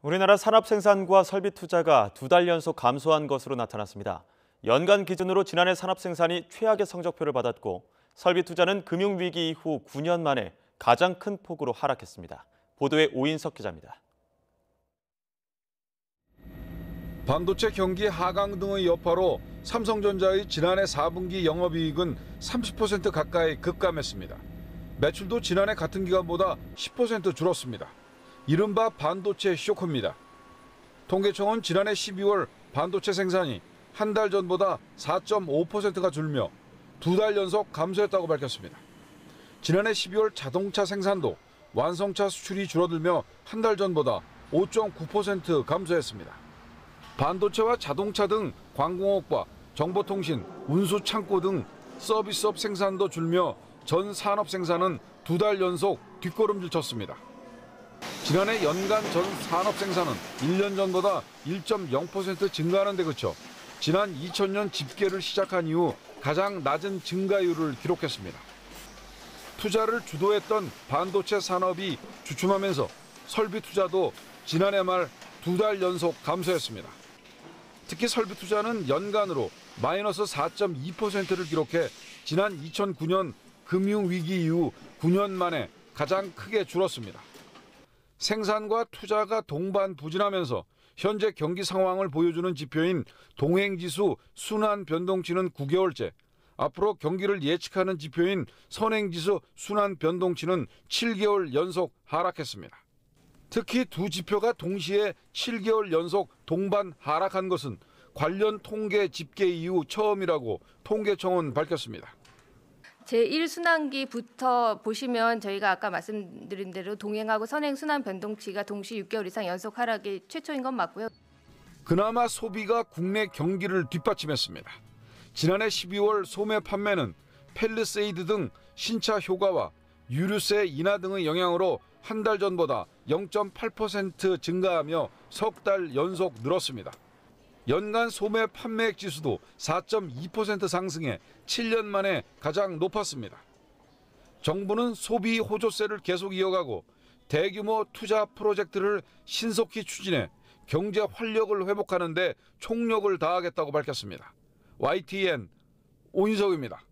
우리나라 산업 생산과 설비 투자가 2달 연속 감소한 것으로 나타났습니다. 연간 기준으로 지난해 산업 생산이 최악의 성적표를 받았고 설비 투자는 금융위기 이후 9년 만에 가장 큰 폭으로 하락했습니다. 보도에 오인석 기자입니다. 반도체 경기 하강 등의 여파로 삼성전자의 지난해 4분기 영업이익은 30% 가까이 급감했습니다. 매출도 지난해 같은 기간보다 10% 줄었습니다. 이른바 반도체 쇼크입니다. 통계청은 지난해 12월 반도체 생산이 한 달 전보다 4.5%가 줄며 2달 연속 감소했다고 밝혔습니다. 지난해 12월 자동차 생산도 완성차 수출이 줄어들며 한 달 전보다 5.9% 감소했습니다. 반도체와 자동차 등 광공업과 정보통신, 운수 창고 등 서비스업 생산도 줄며 전 산업 생산은 2달 연속 뒷걸음질 쳤습니다. 지난해 연간 전 산업 생산은 1년 전보다 1.0% 증가하는 데 그쳐 지난 2000년 집계를 시작한 이후 가장 낮은 증가율을 기록했습니다. 투자를 주도했던 반도체 산업이 주춤하면서 설비 투자도 지난해 말 2달 연속 감소했습니다. 특히 설비 투자는 연간으로 마이너스 4.2%를 기록해 지난 2009년 금융위기 이후 9년 만에 가장 크게 줄었습니다. 생산과 투자가 동반부진하면서 현재 경기 상황을 보여주는 지표인 동행지수 순환 변동치는 9개월째, 앞으로 경기를 예측하는 지표인 선행지수 순환 변동치는 7개월 연속 하락했습니다. 특히 두 지표가 동시에 7개월 연속 동반 하락한 것은 관련 통계 집계 이후 처음이라고 통계청은 밝혔습니다. 제1순환기부터 보시면 저희가 아까 말씀드린 대로 동행하고 선행 순환 변동치가 동시 6개월 이상 연속 하락이 최초인 건 맞고요. 그나마 소비가 국내 경기를 뒷받침했습니다. 지난해 12월 소매 판매는 펠리세이드 등 신차 효과와 유류세 인하 등의 영향으로 한 달 전보다 0.8% 증가하며 석 달 연속 늘었습니다. 연간 소매 판매액 지수도 4.2% 상승해 7년 만에 가장 높았습니다. 정부는 소비 호조세를 계속 이어가고 대규모 투자 프로젝트를 신속히 추진해 경제 활력을 회복하는 데 총력을 다하겠다고 밝혔습니다. YTN 오인석입니다.